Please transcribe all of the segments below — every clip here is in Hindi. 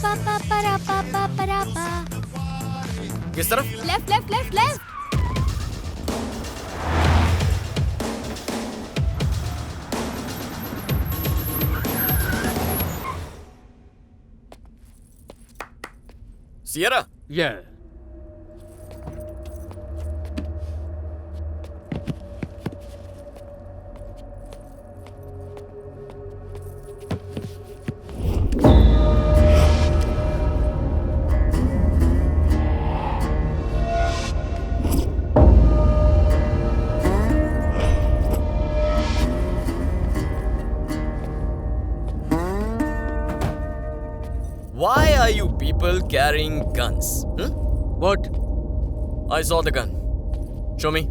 पा पा परा पा पा परा पा। किस तरफ? Left left left left. Sierra, Yeah. why are you people carrying guns? What? I saw the gun. Show me.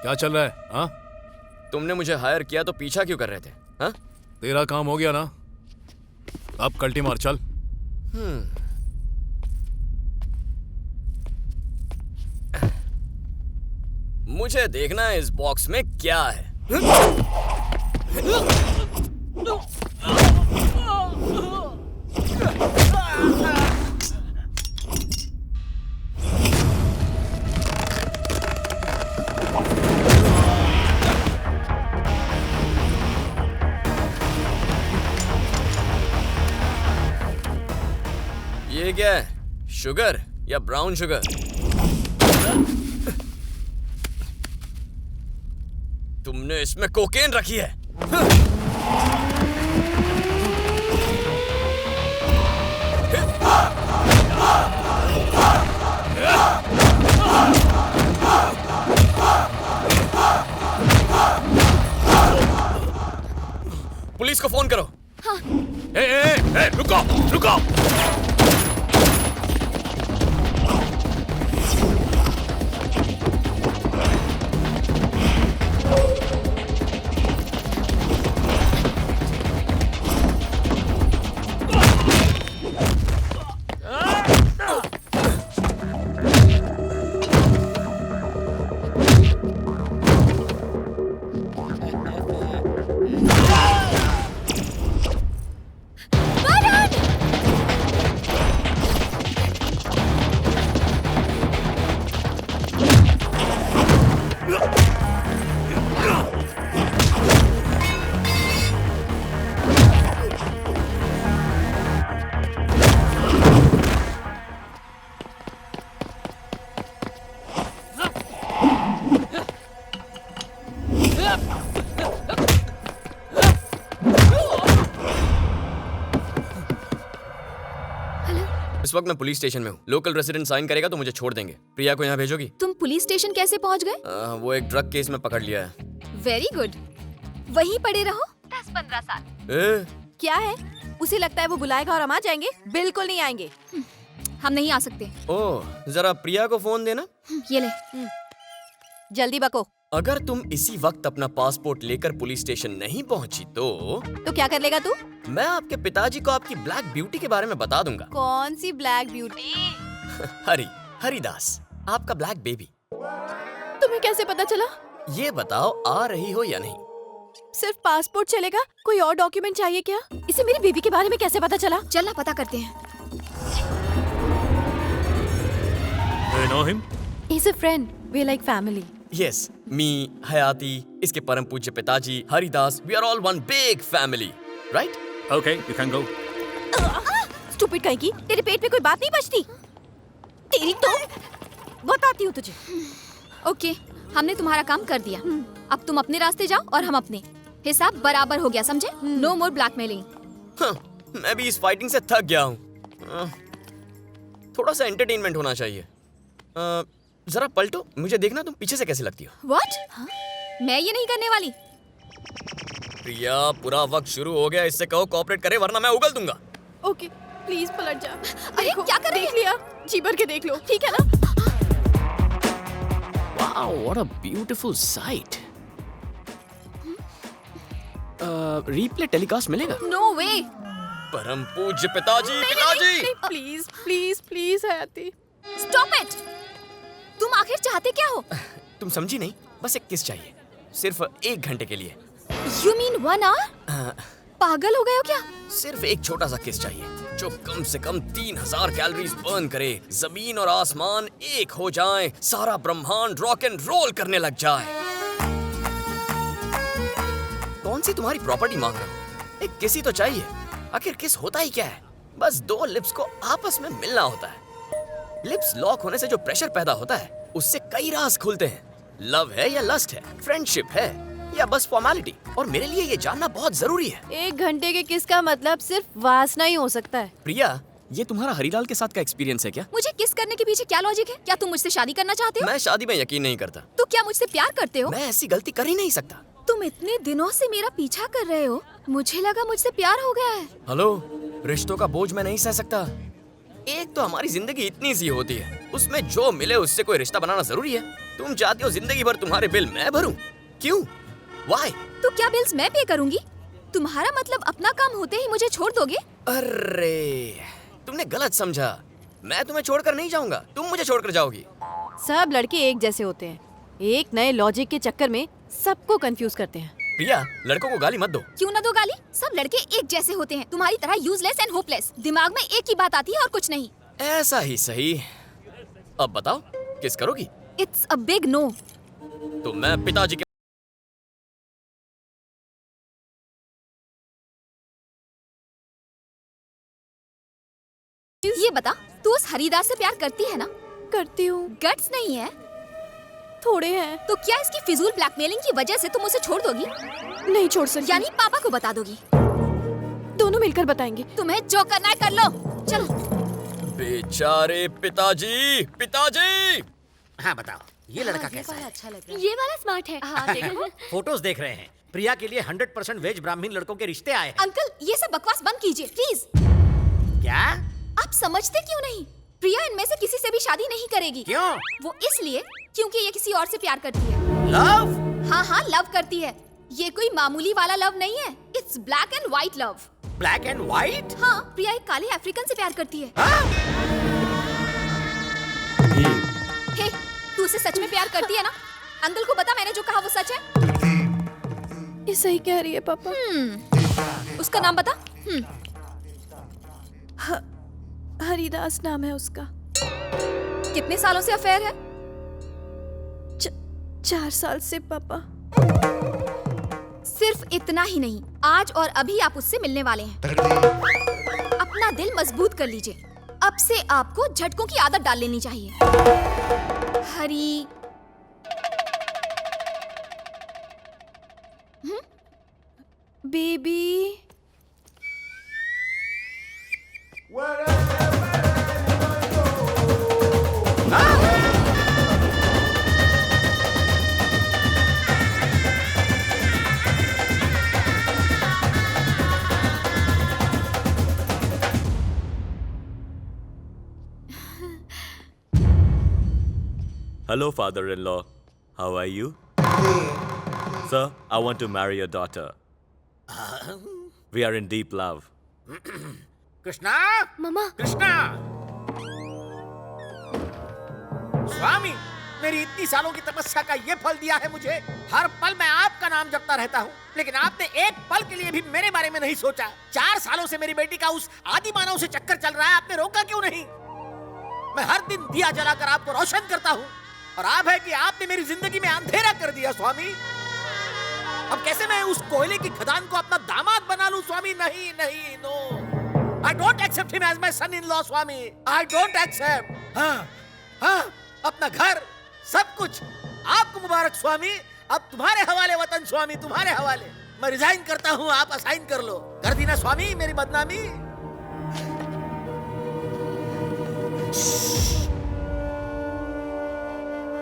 क्या चल रहा है? हाँ, तुमने मुझे हायर किया तो पीछा क्यों कर रहे थे? हाँ? तेरा काम हो गया ना? अब कल्टी मार, चल। मुझे देखना है इस बॉक्स में क्या है। ये क्या है? शुगर या ब्राउन शुगर? तुमने इसमें कोकेन रखी है? पुलिस को फोन करो। हाँ। ए, रुको, रुको। इस वक्त मैं पुलिस स्टेशन में हूँ। लोकल रेसिडेंट साइन करेगा तो मुझे छोड़ देंगे। प्रिया को यहाँ भेजोगी? तुम पुलिस स्टेशन कैसे पहुंच गए? वो एक ड्रग केस में पकड़ लिया है। Very good. वहीं पड़े रहो 10-15 साल। ए? क्या है? उसे लगता है वो बुलाएगा और हम आ जाएंगे? बिल्कुल नहीं आएंगे। हम नहीं आ सकते। ओह, जरा प्रिया को फोन देना। ये ले। जल्दी बको। अगर तुम इसी वक्त अपना पासपोर्ट लेकर पुलिस स्टेशन नहीं पहुंची तो क्या कर लेगा तू? मैं आपके पिताजी को आपकी ब्लैक ब्यूटी के बारे में बता दूंगा। कौन सी ब्लैक ब्यूटी? हरिदास, आपका ब्लैक बेबी। तुम्हें कैसे पता चला? ये बताओ, आ रही हो या नहीं? सिर्फ पासपोर्ट चलेगा? कोई और डॉक्यूमेंट चाहिए क्या? इसे मेरी बेबी के बारे में कैसे पता चला? चलना पता करते हैं। You know him? He's a friend. We're like family. Yes, me, हयाती, इसके परम पूज्य पिताजी, Haridas, we are all one big family, right? Okay, you can go. Stupid कहीं की, तेरे पेट में कोई बात नहीं बचती? तेरी तो बताती हूँ तुझे। ओके, हमने तुम्हारा काम कर दिया। अब तुम अपने रास्ते जाओ और हम अपने। हिसाब बराबर हो गया, समझे? नो मोर ब्लैकमेलिंग। मैं भी इस फाइटिंग से थक गया हूँ। थोड़ा सा एंटरटेनमेंट होना चाहिए। जरा पलटो, मुझे देखना तुम पीछे से कैसे लगती हो। What? मैं ये नहीं करने वाली। प्रिया, पूरा वक्त शुरू हो गया, इससे कहो कोऑपरेट करे वरना मैं उगल दूंगा। ओके, प्लीज पलट जा। अरे क्या कर रही है? देख लिया, जी भर के देख लो, ठीक है ना? Wow, what a beautiful sight. Replay telecast मिलेगा? नो वे। परम पूज्य पिताजी, पिताजी। प्लीज प्लीज प्लीज हयाती। Stop it. तुम आखिर चाहते क्या हो? तुम समझी नहीं, बस एक किस चाहिए, सिर्फ 1 घंटे के लिए। You mean 1 hour? पागल हो गए हो क्या? सिर्फ एक छोटा सा किस चाहिए जो कम से कम 3000 कैलोरीज बर्न करे, जमीन और आसमान एक हो जाएं, सारा ब्रह्मांड रॉक एंड रोल करने लग जाए। कौन सी तुम्हारी प्रॉपर्टी मांग रहा हूँ? एक किस ही तो चाहिए। आखिर किस होता ही क्या है? बस दो लिप्स को आपस में मिलना होता है। लिप्स लॉक होने से जो प्रेशर पैदा होता है उससे कई राज खुलते हैं। लव है या लस्ट है, फ्रेंडशिप है या बस फॉर्मेलिटी, और मेरे लिए ये जानना बहुत जरूरी है। 1 घंटे के किस का मतलब सिर्फ वासना ही हो सकता है। प्रिया, ये तुम्हारा हरीलाल के साथ का एक्सपीरियंस है क्या? मुझे किस करने के पीछे क्या लॉजिक है? क्या तुम मुझसे शादी करना चाहते हो? मैं शादी में यकीन नहीं करता। तो क्या मुझसे प्यार करते हो? मैं ऐसी गलती कर ही नहीं सकता। तुम इतने दिनों से मेरा पीछा कर रहे हो, मुझे लगा मुझसे प्यार हो गया है। हेलो, रिश्तों का बोझ मैं नहीं सह सकता। एक तो हमारी जिंदगी इतनी सी होती है, उसमें जो मिले उससे कोई रिश्ता बनाना जरूरी है। तुम चाहती हो जिंदगी भर तुम्हारे बिल मैं भरूं? क्यों? Why? तो क्या बिल्स मैं पे करूंगी? तुम्हारा मतलब अपना काम होते ही मुझे छोड़ दोगे? अरे, तुमने गलत समझा। मैं तुम्हें छोड़कर नहीं जाऊंगा, तुम मुझे छोड़कर जाओगी। सब लड़के एक जैसे होते हैं, एक नए लॉजिक के चक्कर में सबको कंफ्यूज करते हैं। प्रिया, लड़कों को गाली मत दो। क्यों ना दो गाली? सब लड़के एक जैसे होते हैं, तुम्हारी तरह यूजलेस एंड होपलेस। दिमाग में एक ही बात आती है और कुछ नहीं। ऐसा ही सही। अब बताओ, किस करोगी? It's a big no. तो मैं पिताजी के ये बता, तू उस हरिदास से प्यार करती है ना? करती हूँ। गट्स नहीं है थोड़े हैं। तो क्या इसकी फिजूल ब्लैकमेलिंग की वजह से तुम उसे छोड़ दोगी? नहीं छोड़ सकती। यानी पापा को बता दोगी? दोनों मिलकर बताएंगे। तुम्हें जो करना है कर लो। चलो। बेचारे पिताजी, पिताजी। हाँ बताओ, ये लड़का कैसा है? अच्छा लग रहा ये वाला स्मार्ट है। हाँ देखो। फोटोज देख रहे हैं। प्रिया के लिए 100% वेज ब्राह्मण लड़कों के रिश्ते आए हैं। अंकल, ये सब बकवास बंद कीजिए प्लीज। क्या? आप समझते क्यों नहीं? प्रिया इनमें से किसी से भी शादी नहीं करेगी। क्यों? वो इसलिए क्योंकि ये किसी और से प्यार करती है। लव? हाँ हाँ, लव करती है। ये कोई मामूली वाला लव नहीं है। It's black and white love. Black and white? हाँ, प्रिया एक काले अफ्रीकन से प्यार करती है। हे, तू उसे सच में प्यार करती है ना? अंकल को बता, मैंने जो कहा वो सच है। ये सही कह रही है पापा। उसका नाम बता। हरिदास नाम है उसका। कितने सालों से अफेयर है? 4 साल से पापा। सिर्फ इतना ही नहीं, आज और अभी आप उससे मिलने वाले हैं। अपना दिल मजबूत कर लीजिए। अब से आपको झटकों की आदत डाल लेनी चाहिए। हरी baby. Hello, father-in-law. How are you? Sir, I want to marry your daughter. We are in deep love. Krishna? मामा। कृष्णा? स्वामी, मेरी इतनी सालों की तपस्या का ये फल दिया है मुझे। हर पल मैं आपका नाम जपता रहता हूँ, लेकिन आपने एक पल के लिए भी मेरे बारे में नहीं सोचा। 4 सालों से मेरी बेटी का उस आदि मानव से चक्कर चल रहा है, आपने रोका क्यों नहीं? मैं हर दिन दिया जलाकर आपको रोशन करता हूँ, और आप है कि आपने मेरी जिंदगी में अंधेरा कर दिया स्वामी। अब कैसे मैं उस कोयले की खदान को अपना दामाद बना लूं स्वामी? नहीं नहीं, no, I don't accept him as my son in law स्वामी। I don't accept. हाँ हाँ, अपना घर सब कुछ आपको मुबारक स्वामी। अब तुम्हारे हवाले वतन स्वामी, तुम्हारे हवाले। मैं रिजाइन करता हूँ, आप असाइन कर लो। कर दी ना स्वामी मेरी बदनामी?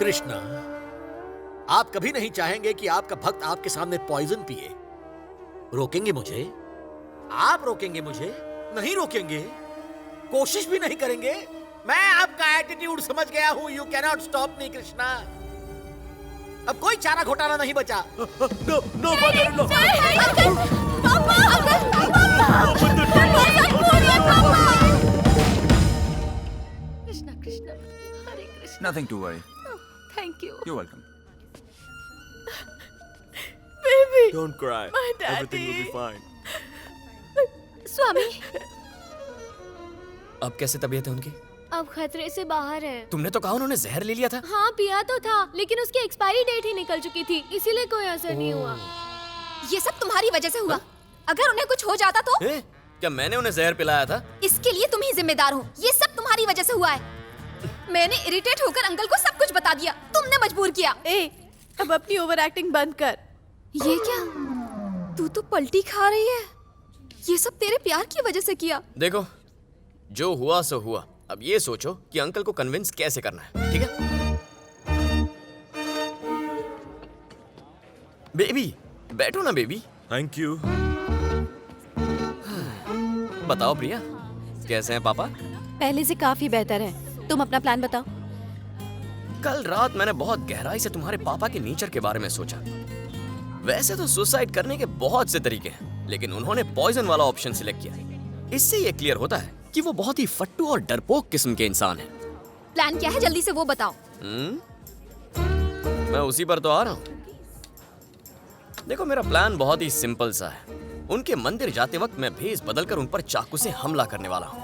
कृष्णा, आप कभी नहीं चाहेंगे कि आपका भक्त आपके सामने पॉइजन पिए। रोकेंगे मुझे? आप रोकेंगे मुझे? नहीं रोकेंगे, कोशिश भी नहीं करेंगे। मैं आपका एटीट्यूड समझ गया हूं। You can not stop me Krishna. अब कोई चारा घोटाला नहीं बचा। No no father-in-law. Krishna Krishna, Hare Krishna. Nothing to worry. Thank you. You're welcome. Baby. Don't cry. My daddy. Everything will be fine. स्वामी अब कैसे तबीयत है उनकी? अब खतरे से बाहर है। तुमने तो कहा उन्होंने जहर ले लिया था। हाँ पिया तो था, लेकिन उसकी एक्सपायरी डेट ही निकल चुकी थी, इसीलिए कोई असर नहीं हुआ। ये सब तुम्हारी वजह से हुआ। अगर उन्हें कुछ हो जाता तो? क्या मैंने उन्हें जहर पिलाया था? इसके लिए तुम ही जिम्मेदार हो। ये सब तुम्हारी वजह से हुआ है। मैंने इरिटेट होकर अंकल को सब कुछ बता दिया। तुमने मजबूर किया। अब अपनी ओवर एक्टिंग बंद कर। ये क्या? तू तो पलटी खा रही है। ये सब तेरे प्यार की वजह से किया। देखो, जो हुआ सो हुआ। अब ये सोचो कि अंकल को कन्विंस कैसे करना है, ठीक है? बेबी, बैठो ना बेबी। Thank you. बताओ प्रिया, कैसे हैं पापा? पहले से काफी बेहतर है। तुम अपना प्लान बताओ। कल रात मैंने बहुत गहराई से तुम्हारे पापा के नेचर के बारे में सोचा। वैसे तो सुसाइड करने के बहुत से तरीके हैं, लेकिन उन्होंने पॉइजन वाला ऑप्शन सिलेक्ट किया। इससे ये क्लियर होता है कि वो बहुत ही फट्टू और डरपोक किस्म के इंसान हैं। प्लान क्या है, जल्दी से वो बताओ। मैं उसी पर तो आ रहा हूँ। देखो, मेरा प्लान बहुत ही सिंपल सा है। उनके मंदिर जाते वक्त मैं भेष बदलकर उन पर चाकू से हमला करने वाला हूँ।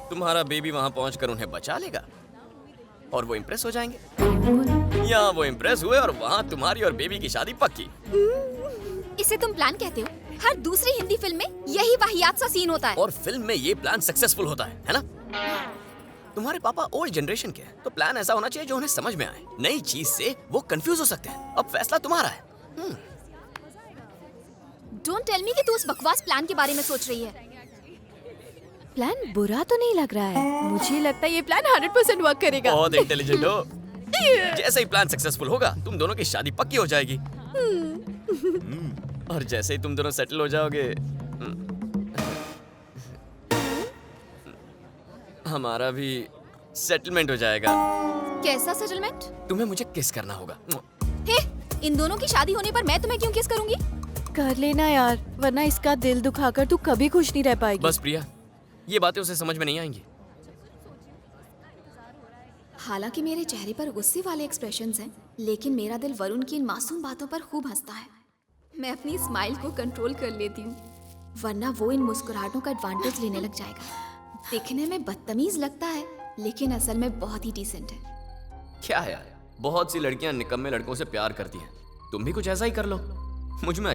तुम्हारा बेबी वहां पहुंचकर उन्हें बचा लेगा और वो इम्प्रेस हो जाएंगे। या वो इम्प्रेस हुए और वहां तुम्हारी और बेबी की शादी पक्की। इसे तुम प्लान कहते हो? हर दूसरी हिंदी फिल्म में यही वाहियात सा सीन होता है। और फिल्म में ये प्लान सक्सेसफुल होता है ना? तुम्हारे पापा ओल्ड जनरेशन के हैं, तो प्लान ऐसा होना चाहिए जो उन्हें समझ में आए। नई चीज से वो कंफ्यूज हो सकते हैं। अब फैसला तुम्हारा है। डोंट टेल मी कि तू उस बकवास प्लान के बारे में सोच रही है। प्लान बुरा तो नहीं लग रहा है। मुझे लगता है ये प्लान 100% वर्क करेगा। बहुत इंटेलिजेंट हो। जैसे ही प्लान सक्सेसफुल होगा, तुम दोनों की शादी पक्की हो जाएगी। और जैसे ही तुम दोनों सेटल हो जाओगे, हमारा भी सेटलमेंट हो जाएगा। कैसा सेटलमेंट? तुम्हें मुझे किस करना होगा। हे, इन दोनों की शादी होने पर मैं तुम्हें क्यों किस करूंगी? कर लेना यार, वरना इसका दिल दुखाकर तू कभी खुश नहीं रह पाएगी। बस प्रिया, ये बातें उसे समझ में नहीं आएंगी। हालांकि मेरे चेहरे पर गुस्से वाले एक्सप्रेशंस हैं, लेकिन मेरा दिल वरुण की इन मासूम बातों पर खूब हंसता है। मैं अपनी स्माइल को कंट्रोल कर लेती हूँ, वरना वो इन मुस्कुराहटों का एडवांटेज लेने लग जाएगा। दिखने में बदतमीज लगता है, लेकिन असल में बहुत ही डिसेंट है। क्या है यार, बहुत सी लड़कियां निकम्मे लड़कों से प्यार करती हैं। तुम भी कुछ ऐसा ही कर लो। मुझ में